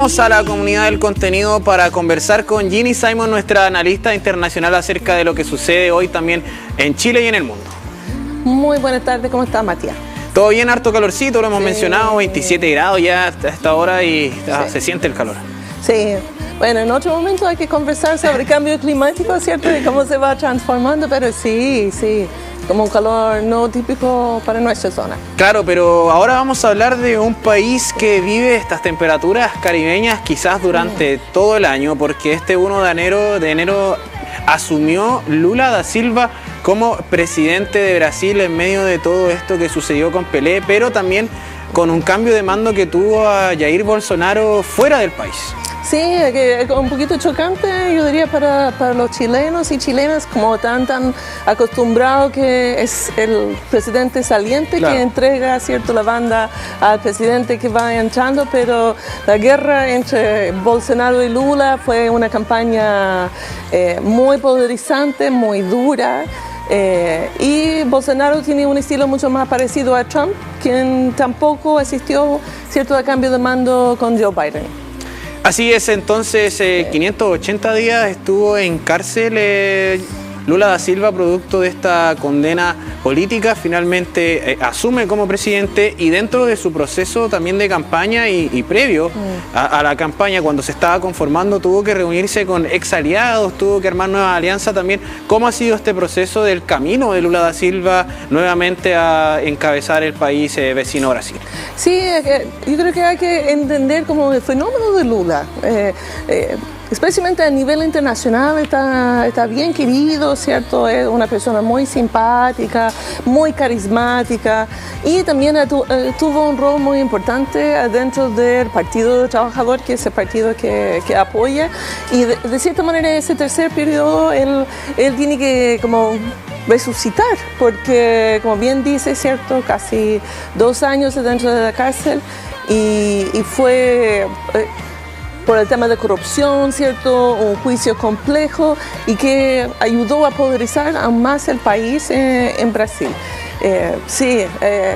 Vamos a la comunidad del contenido para conversar con Ginny Simon, nuestra analista internacional, acerca de lo que sucede hoy también en Chile y en el mundo. Muy buenas tardes, ¿cómo está, Matías? Todo bien, harto calorcito, lo hemos mencionado, 27 grados ya hasta esta hora y se siente el calor. Sí, bueno, en otro momento hay que conversar sobre cambio climático, ¿cierto? De cómo se va transformando, pero sí, como un calor no típico para nuestra zona. Claro, pero ahora vamos a hablar de un país que vive estas temperaturas caribeñas quizás durante todo el año, porque este 1 de enero asumió Lula da Silva como presidente de Brasil en medio de todo esto que sucedió con Pelé, pero también con un cambio de mando que tuvo a Jair Bolsonaro fuera del país. Sí, un poquito chocante, yo diría, para los chilenos y chilenas, como tan acostumbrados que es el presidente saliente, claro, que entrega, ¿cierto?, la banda al presidente que va entrando, pero la guerra entre Bolsonaro y Lula fue una campaña muy polarizante, muy dura. Y Bolsonaro tiene un estilo mucho más parecido a Trump, quien tampoco asistió, ¿cierto?, a cambio de mando con Joe Biden. Así es, entonces 580 días estuvo en cárcel Lula da Silva, producto de esta condena política. Finalmente asume como presidente, y dentro de su proceso también de campaña y previo a la campaña, cuando se estaba conformando, tuvo que reunirse con ex aliados, tuvo que armar nueva alianza también. ¿Cómo ha sido este proceso del camino de Lula da Silva nuevamente a encabezar el país vecino Brasil? Sí, yo creo que hay que entender como el fenómeno de Lula. Especialmente a nivel internacional está bien querido, ¿cierto? Es una persona muy simpática, muy carismática, y también tuvo un rol muy importante dentro del Partido Trabajador, que es el partido que apoya, y de cierta manera en ese tercer periodo él tiene que como resucitar, porque como bien dice, ¿cierto?, casi 2 años dentro de la cárcel, y fue por el tema de corrupción, ¿cierto?, un juicio complejo, y que ayudó a polarizar aún más el país en Brasil.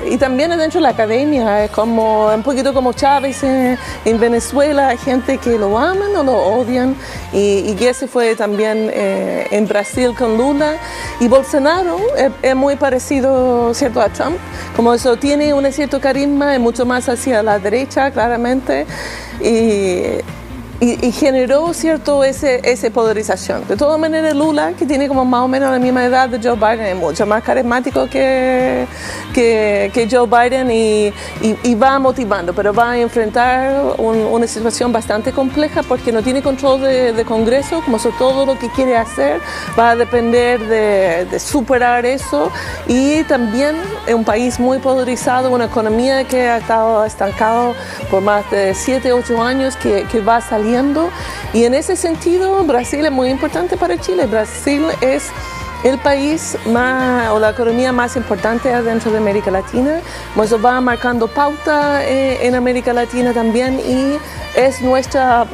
Y también dentro de la academia, como un poquito como Chávez en Venezuela, hay gente que lo aman o lo odian, y ese fue también en Brasil con Lula. Y Bolsonaro es muy parecido, ¿cierto?, a Trump, como eso tiene un cierto carisma, es mucho más hacia la derecha, claramente, y generó, ¿cierto?, esa polarización. De todas maneras, Lula, que tiene como más o menos la misma edad de Joe Biden, es mucho más carismático que Joe Biden, y va motivando, pero va a enfrentar una situación bastante compleja, porque no tiene control de Congreso, como eso, todo lo que quiere hacer va a depender de superar eso, y también es un país muy polarizado, una economía que ha estado estancada por más de 7, 8 años, que va saliendo. Y en ese sentido, Brasil es muy importante para Chile. Brasil es el país o la economía más importante dentro de América Latina. Eso va marcando pauta en América Latina también, y es nuestra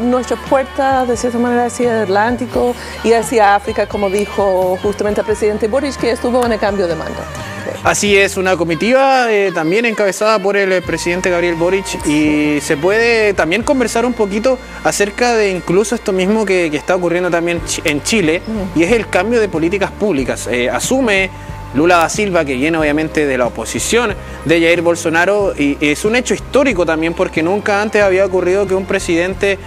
puerta, de cierta manera, hacia el Atlántico y hacia África, como dijo justamente el presidente Boric, que estuvo en el cambio de mando. Así es, una comitiva también encabezada por el presidente Gabriel Boric, y se puede también conversar un poquito acerca de incluso esto mismo que está ocurriendo también en Chile, y es el cambio de políticas públicas. Asume Lula da Silva, que viene obviamente de la oposición de Jair Bolsonaro, y es un hecho histórico también, porque nunca antes había ocurrido que un presidente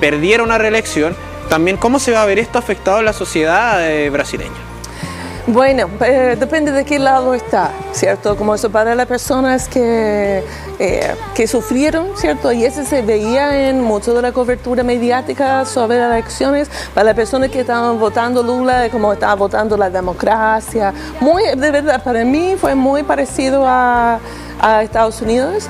perdiera una reelección. También, ¿cómo se va a ver esto afectado en la sociedad brasileña? Bueno, depende de qué lado está, ¿cierto? Como eso para las personas que sufrieron, ¿cierto? Y eso se veía en mucho de la cobertura mediática sobre las elecciones. Para las personas que estaban votando Lula, como estaba votando la democracia, de verdad, para mí fue muy parecido a Estados Unidos.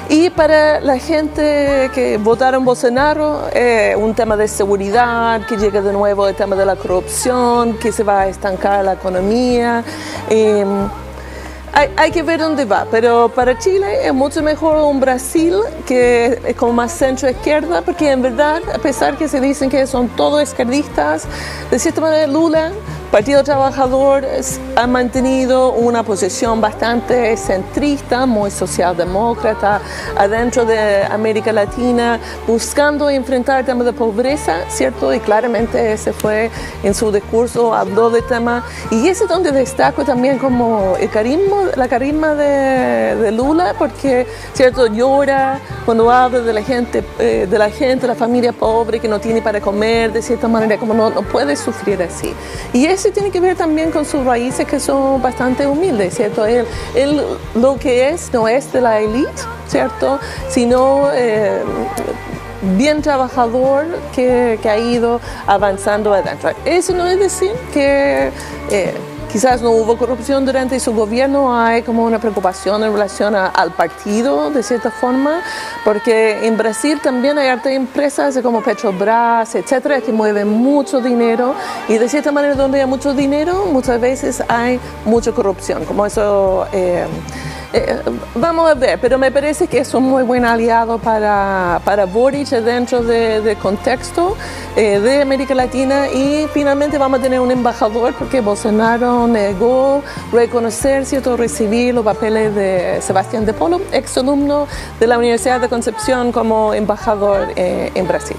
Y para la gente que votaron Bolsonaro, un tema de seguridad, que llega de nuevo el tema de la corrupción, que se va a estancar la economía. Hay que ver dónde va, pero para Chile es mucho mejor un Brasil que es como más centro-izquierda, porque en verdad, a pesar que se dicen que son todos izquierdistas, de cierta manera Lula Partido Trabajador ha mantenido una posición bastante centrista, muy socialdemócrata, adentro de América Latina, buscando enfrentar temas de pobreza, ¿cierto? Y claramente ese fue en su discurso, habló del tema. Y ese es donde destaco también como la carisma de Lula, porque, ¿cierto? Llora cuando habla de la gente, la familia pobre que no tiene para comer, de cierta manera, como no puede sufrir así. Y eso tiene que ver también con sus raíces que son bastante humildes, ¿cierto? Él lo que es, no es de la élite, ¿cierto? Sino bien trabajador que ha ido avanzando adentro. Eso no es decir que quizás no hubo corrupción durante su gobierno, hay como una preocupación en relación al partido, de cierta forma, porque en Brasil también hay hartas empresas como Petrobras, etcétera, que mueven mucho dinero, y de cierta manera donde hay mucho dinero, muchas veces hay mucha corrupción, como eso... vamos a ver, pero me parece que es un muy buen aliado para Boric dentro del contexto de América Latina, y finalmente vamos a tener un embajador porque Bolsonaro negó reconocer, ¿cierto?, recibir los papeles de Sebastián de Polo, exalumno de la Universidad de Concepción, como embajador en Brasil.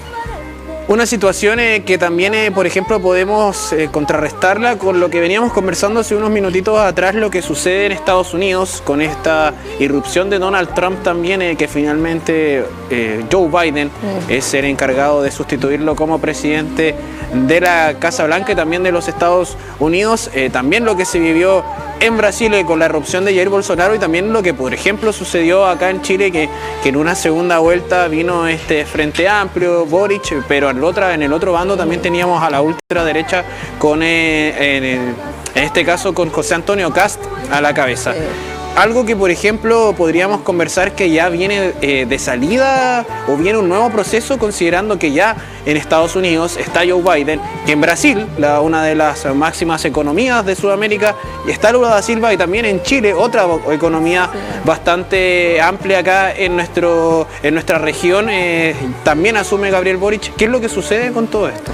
Una situación que también, por ejemplo, podemos contrarrestarla con lo que veníamos conversando hace unos minutitos atrás, lo que sucede en Estados Unidos con esta irrupción de Donald Trump también, que finalmente Joe Biden es el encargado de sustituirlo como presidente de la Casa Blanca y también de los Estados Unidos. También lo que se vivió en Brasil con la erupción de Jair Bolsonaro, y también lo que, por ejemplo, sucedió acá en Chile, que en una segunda vuelta vino este Frente Amplio, Boric, pero en el otro bando también teníamos a la ultraderecha con, en este caso, con José Antonio Kast a la cabeza. Algo que, por ejemplo, podríamos conversar que ya viene de salida o viene un nuevo proceso, considerando que ya en Estados Unidos está Joe Biden, que en Brasil, una de las máximas economías de Sudamérica, está Lula da Silva, y también en Chile, otra economía bastante amplia acá en nuestra región, también asume Gabriel Boric. ¿Qué es lo que sucede con todo esto?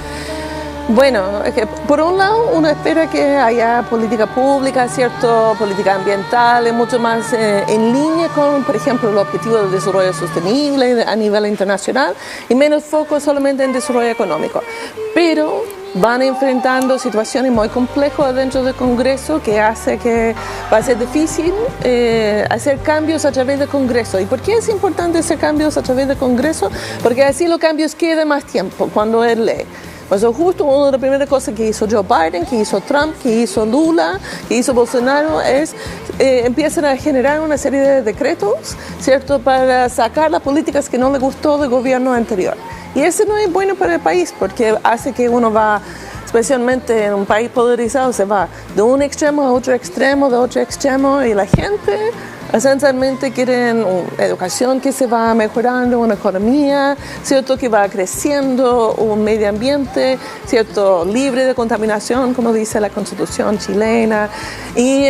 Bueno, es que por un lado uno espera que haya política pública, ¿cierto? Política ambiental, mucho más en línea con, por ejemplo, los objetivos de desarrollo sostenible a nivel internacional, y menos foco solamente en desarrollo económico. Pero van enfrentando situaciones muy complejas dentro del Congreso, que hace que va a ser difícil hacer cambios a través del Congreso. ¿Y por qué es importante hacer cambios a través del Congreso? Porque así los cambios quedan más tiempo cuando él lee. Pues justo una de las primeras cosas que hizo Joe Biden, que hizo Trump, que hizo Lula, que hizo Bolsonaro, es empiezan a generar una serie de decretos, ¿cierto?, para sacar las políticas que no le gustó del gobierno anterior. Y eso no es bueno para el país, porque hace que uno va, especialmente en un país polarizado, se va de un extremo a otro extremo, de otro extremo, y la gente esencialmente quieren una educación que se va mejorando, una economía, ¿cierto?, que va creciendo, un medio ambiente, ¿cierto?, libre de contaminación, como dice la Constitución chilena, y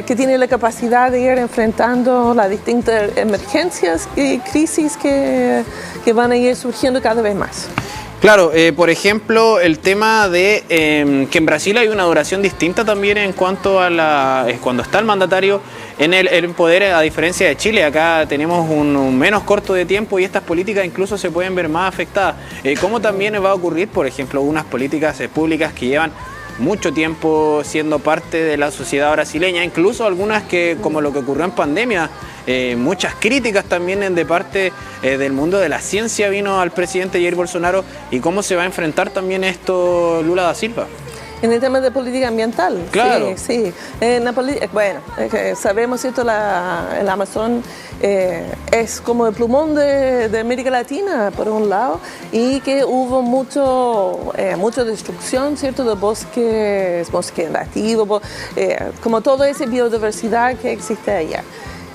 que tiene la capacidad de ir enfrentando las distintas emergencias y crisis que van a ir surgiendo cada vez más. Claro, por ejemplo, el tema de que en Brasil hay una duración distinta también en cuanto a cuando está el mandatario en el poder, a diferencia de Chile. Acá tenemos un menos corto de tiempo y estas políticas incluso se pueden ver más afectadas. ¿Cómo también va a ocurrir, por ejemplo, unas políticas públicas que llevan mucho tiempo siendo parte de la sociedad brasileña, incluso algunas que, como lo que ocurrió en pandemia, muchas críticas también de parte del mundo de la ciencia vino al presidente Jair Bolsonaro, y cómo se va a enfrentar también esto Lula da Silva? En el tema de política ambiental, claro. Sí. Bueno, sabemos, ¿cierto?, el Amazon es como el plumón de América Latina, por un lado, y que hubo mucha destrucción, ¿cierto?, de bosque nativo, como toda esa biodiversidad que existe allá.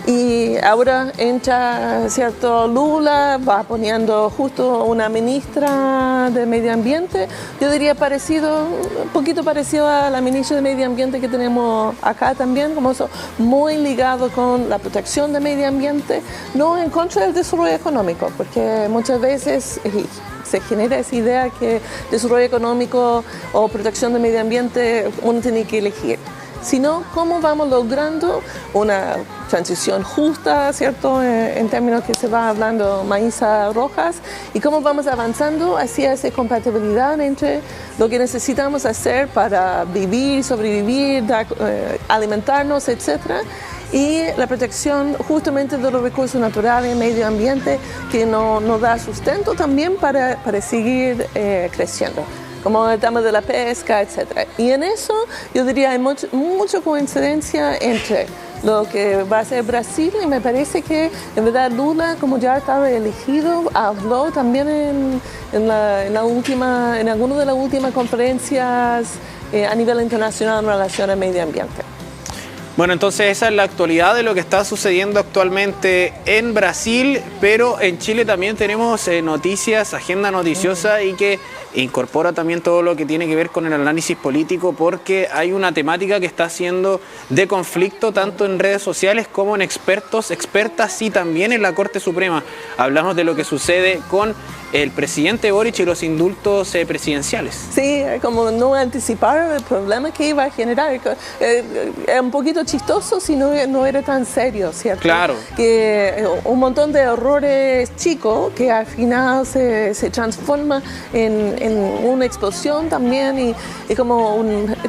Y ahora entra, ¿cierto? Lula, va poniendo justo una ministra de Medio Ambiente, yo diría un poquito parecido a la ministra de Medio Ambiente que tenemos acá también, como eso, muy ligado con la protección del medio ambiente, no en contra del desarrollo económico, porque muchas veces se genera esa idea que desarrollo económico o protección del medio ambiente uno tiene que elegir, sino cómo vamos logrando una transición justa, ¿cierto? En términos que se va hablando Maísa Rojas, y cómo vamos avanzando hacia esa compatibilidad entre lo que necesitamos hacer para vivir, sobrevivir, alimentarnos, etcétera, y la protección justamente de los recursos naturales, medio ambiente, que nos da sustento también para seguir creciendo, como el tema de la pesca, etc. Y en eso yo diría hay mucha coincidencia entre lo que va a ser Brasil, y me parece que en verdad Lula, como ya estaba elegido, habló también en alguna de las últimas conferencias a nivel internacional en relación al medio ambiente. Bueno, entonces esa es la actualidad de lo que está sucediendo actualmente en Brasil, pero en Chile también tenemos noticias, agenda noticiosa y que incorpora también todo lo que tiene que ver con el análisis político, porque hay una temática que está siendo de conflicto tanto en redes sociales como en expertos, expertas y también en la Corte Suprema. Hablamos de lo que sucede con el presidente Boric y los indultos presidenciales. Sí, como no anticipar el problema que iba a generar. Es un poquito chistoso si no era tan serio, ¿cierto? Claro. Que un montón de errores chicos que al final se transforma en una explosión también y como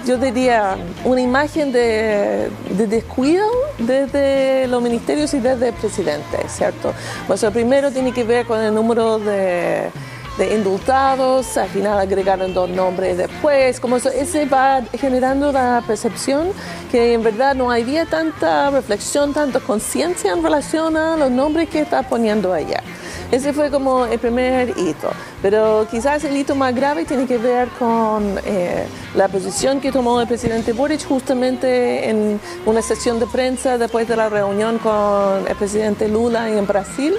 yo diría una imagen de descuido desde los ministerios y desde el presidente, ¿cierto? Pues lo primero tiene que ver con el número de indultados, al final agregaron 2 nombres después, como eso, ese va generando la percepción que en verdad no había tanta reflexión, tanta conciencia en relación a los nombres que está poniendo allá. Ese fue como el primer hito, pero quizás el hito más grave tiene que ver con la posición que tomó el presidente Boric justamente en una sesión de prensa después de la reunión con el presidente Lula en Brasil,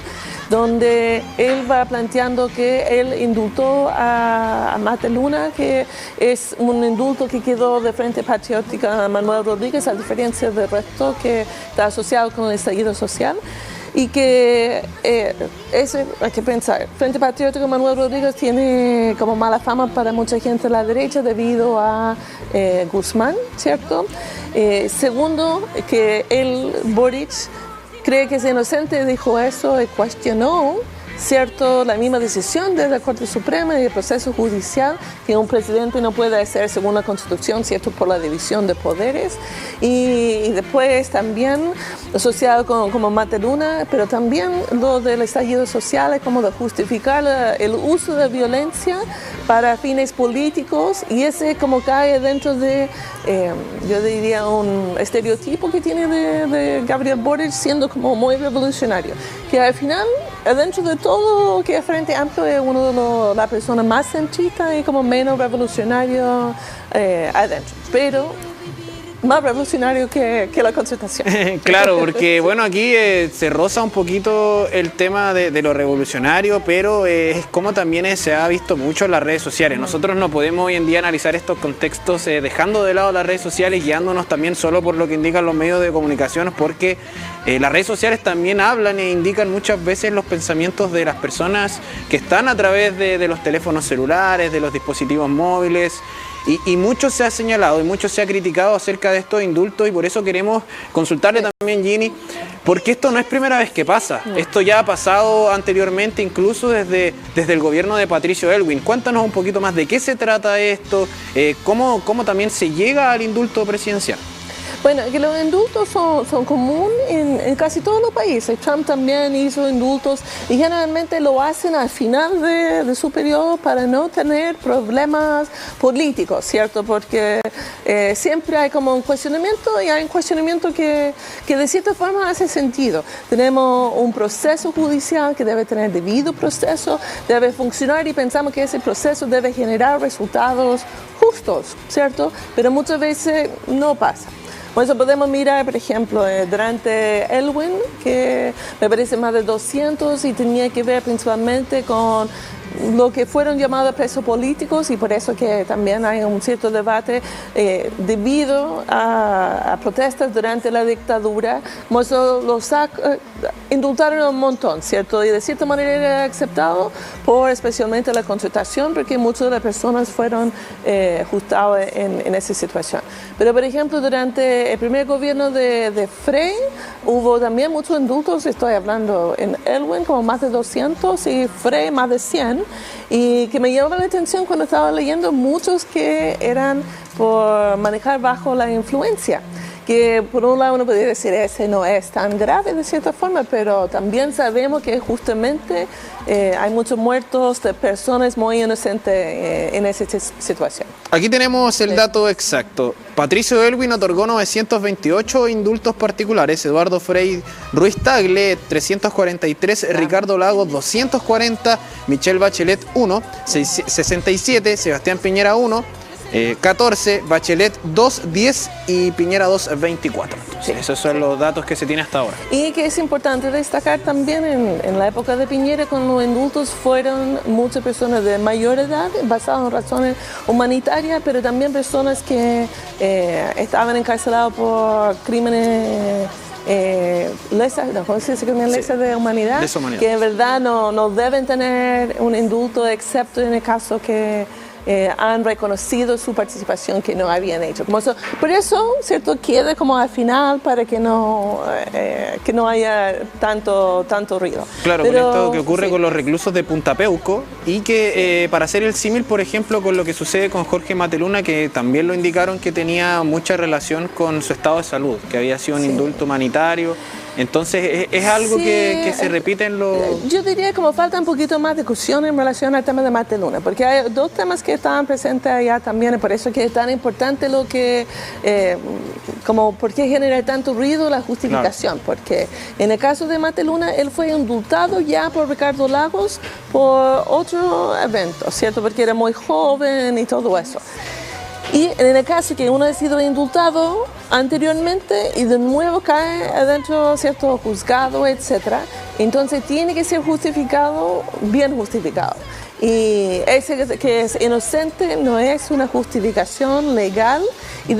donde él va planteando que él indultó a Marta Luna, que es un indulto que quedó de Frente Patriótica a Manuel Rodríguez, a diferencia del resto que está asociado con el estallido social. Y que hay que pensar, Frente Patriótico Manuel Rodríguez tiene como mala fama para mucha gente de la derecha debido a Guzmán, ¿cierto? Segundo, que Boric cree que es inocente, dijo eso y cuestionó, ¿cierto?, la misma decisión de la Corte Suprema y el proceso judicial, que un presidente no puede hacer según la Constitución, ¿cierto?, por la división de poderes. Y después también asociado como Marta Luna, pero también lo del estallido social, es como de justificar el uso de violencia para fines políticos, y ese como cae dentro de, yo diría, un estereotipo que tiene de Gabriel Boric siendo como muy revolucionario, que al final, dentro de todo que el Frente Amplio es uno de las personas más centristas y como menos revolucionario adentro, pero más revolucionario que la Concertación. Claro, porque bueno, aquí se roza un poquito el tema de lo revolucionario, pero es como también se ha visto mucho en las redes sociales. Nosotros no podemos hoy en día analizar estos contextos dejando de lado las redes sociales, guiándonos también solo por lo que indican los medios de comunicación, porque las redes sociales también hablan e indican muchas veces los pensamientos de las personas que están a través de los teléfonos celulares, de los dispositivos móviles. Y mucho se ha señalado y mucho se ha criticado acerca de estos indultos, y por eso queremos consultarle también, Ginny, porque esto no es primera vez que pasa. Esto ya ha pasado anteriormente, incluso desde el gobierno de Patricio Aylwin. Cuéntanos un poquito más de qué se trata esto, cómo también se llega al indulto presidencial. Bueno, que los indultos son comunes en casi todos los países. Trump también hizo indultos y generalmente lo hacen al final de su periodo para no tener problemas políticos, ¿cierto? Porque siempre hay como un cuestionamiento, y hay un cuestionamiento que de cierta forma hace sentido. Tenemos un proceso judicial que debe tener debido proceso, debe funcionar, y pensamos que ese proceso debe generar resultados justos, ¿cierto? Pero muchas veces no pasa. Por eso podemos mirar, por ejemplo, durante Elwin, que me parece más de 200 y tenía que ver principalmente con lo que fueron llamados presos políticos y por eso que también hay un cierto debate debido a protestas durante la dictadura. Los indultaron un montón, ¿cierto? Y de cierta manera era aceptado por especialmente la Concertación porque muchas de las personas fueron juzgadas en esa situación. Pero por ejemplo durante el primer gobierno de Frey hubo también muchos indultos, estoy hablando en Elwin como más de 200 y Frey más de 100. Y que me llamaba la atención cuando estaba leyendo muchos que eran por manejar bajo la influencia. Que por un lado uno podría decir ese no es tan grave de cierta forma, pero también sabemos que justamente hay muchos muertos de personas muy inocentes en esa situación. Aquí tenemos el dato exacto. Patricio Elwin otorgó 928 indultos particulares, Eduardo Frei Ruiz Tagle 343, Ricardo Lagos 240, Michelle Bachelet 1, 67, Sebastián Piñera 1, 14, Bachelet 2, 10 y Piñera 2, 24. Sí. Esos son los datos que se tiene hasta ahora. Y que es importante destacar también en la época de Piñera, con los indultos fueron muchas personas de mayor edad, basadas en razones humanitarias, pero también personas que estaban encarceladas por crímenes lesas, no, ¿cómo se dice? Lesas de humanidad, que en verdad no deben tener un indulto, excepto en el caso que han reconocido su participación que no habían hecho. Por eso, ¿cierto? Queda como al final para que no haya tanto ruido. Claro, pero, con esto que ocurre con los reclusos de Punta Peuco y que para hacer el símil, por ejemplo, con lo que sucede con Jorge Mateluna, que también lo indicaron que tenía mucha relación con su estado de salud, que había sido un indulto humanitario. Entonces, ¿es algo que se repite en los...? Yo diría como falta un poquito más de discusión en relación al tema de Mateluna, porque hay dos temas que estaban presentes allá también, y por eso que es tan importante lo que... como por qué genera tanto ruido la justificación, claro. Porque en el caso de Mateluna, él fue indultado ya por Ricardo Lagos por otro evento, ¿cierto? Porque era muy joven y todo eso. Y en el caso que uno ha sido indultado anteriormente y de nuevo cae adentro, ¿cierto?, juzgado, etcétera, entonces tiene que ser justificado, bien justificado. Y ese que es inocente no es una justificación legal y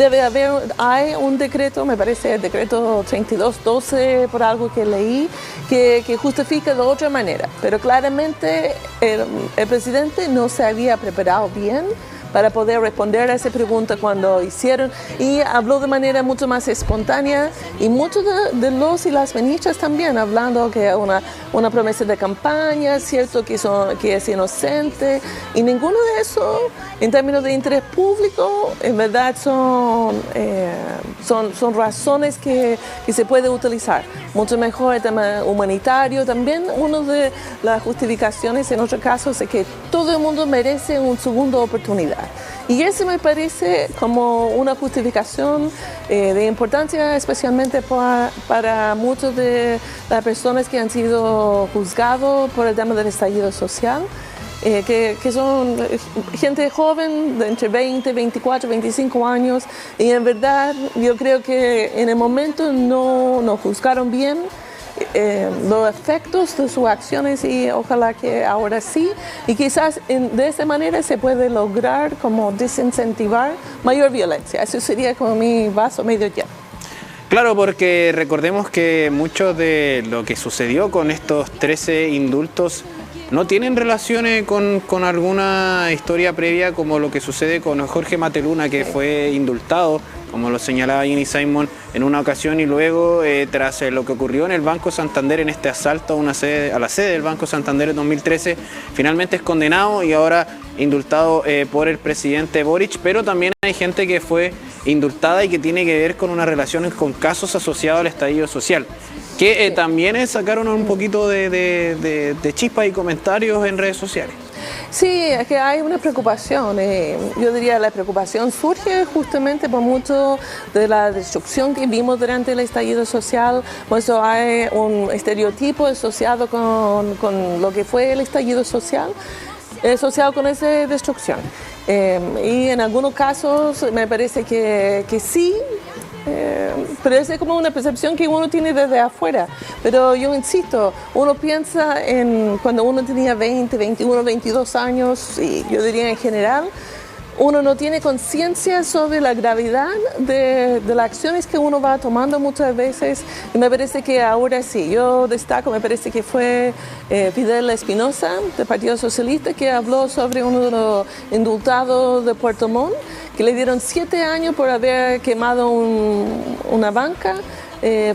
hay un decreto, me parece el decreto 3212 por algo que leí, que justifica de otra manera. Pero claramente el presidente no se había preparado bien para poder responder a esa pregunta cuando hicieron, y habló de manera mucho más espontánea, y muchos de los y las ministras también hablando que una promesa de campaña, cierto, que es inocente, y ninguno de eso en términos de interés público en verdad son razones que se puede utilizar. Mucho mejor el tema humanitario. También una de las justificaciones en otros casos es que todo el mundo merece una segunda oportunidad. Y eso me parece como una justificación de importancia, especialmente para muchas de las personas que han sido juzgados por el tema del estallido social. Que son gente joven de entre 20, 24, 25 años, y en verdad yo creo que en el momento no juzgaron bien los efectos de sus acciones, y ojalá que ahora sí, y quizás de esa manera se puede lograr como desincentivar mayor violencia. Eso sería como mi vaso medio lleno. Claro, porque recordemos que mucho de lo que sucedió con estos 13 indultos no tienen relaciones con alguna historia previa, como lo que sucede con Jorge Mateluna, que fue indultado, como lo señalaba Ginny Simon en una ocasión, y luego tras lo que ocurrió en el Banco Santander, en este asalto a la sede del Banco Santander en 2013, finalmente es condenado y ahora indultado por el presidente Boric. Pero también hay gente que fue indultada y que tiene que ver con una relación con casos asociados al estallido social, que también sacaron un poquito de chispas y comentarios en redes sociales. Sí, es que hay una preocupación. Yo diría la preocupación surge justamente por mucho de la destrucción que vimos durante el estallido social. Por eso hay un estereotipo asociado con lo que fue el estallido social, asociado con esa destrucción. Y en algunos casos me parece que sí, Pero es como una percepción que uno tiene desde afuera. Pero yo insisto, uno piensa en cuando uno tenía 20, 21, 22 años, y yo diría en general, uno no tiene conciencia sobre la gravedad de las acciones que uno va tomando muchas veces. Y me parece que ahora sí, yo destaco, me parece que fue Fidel Espinosa, del Partido Socialista, que habló sobre uno de los indultados de Puerto Montt, que le dieron 7 años por haber quemado una banca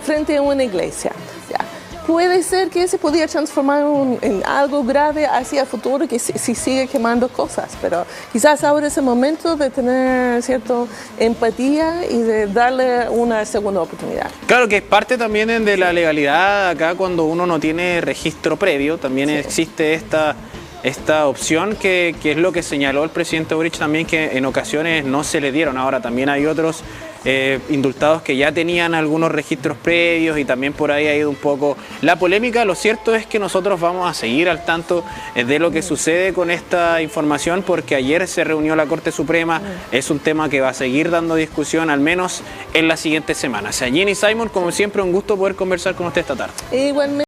frente a una iglesia. Ya. Puede ser que se podía transformar en algo grave hacia el futuro, que si sigue quemando cosas, pero quizás ahora es el momento de tener cierta empatía y de darle una segunda oportunidad. Claro que es parte también de la legalidad acá cuando uno no tiene registro previo, también sí existe esta opción que es lo que señaló el presidente Boric también, que en ocasiones no se le dieron. Ahora también hay otros indultados que ya tenían algunos registros previos y también por ahí ha ido un poco la polémica. Lo cierto es que nosotros vamos a seguir al tanto de lo que sucede con esta información, porque ayer se reunió la Corte Suprema. Es un tema que va a seguir dando discusión al menos en las siguientes semanas. Ginny Simon, como siempre, un gusto poder conversar con usted esta tarde. Igualmente.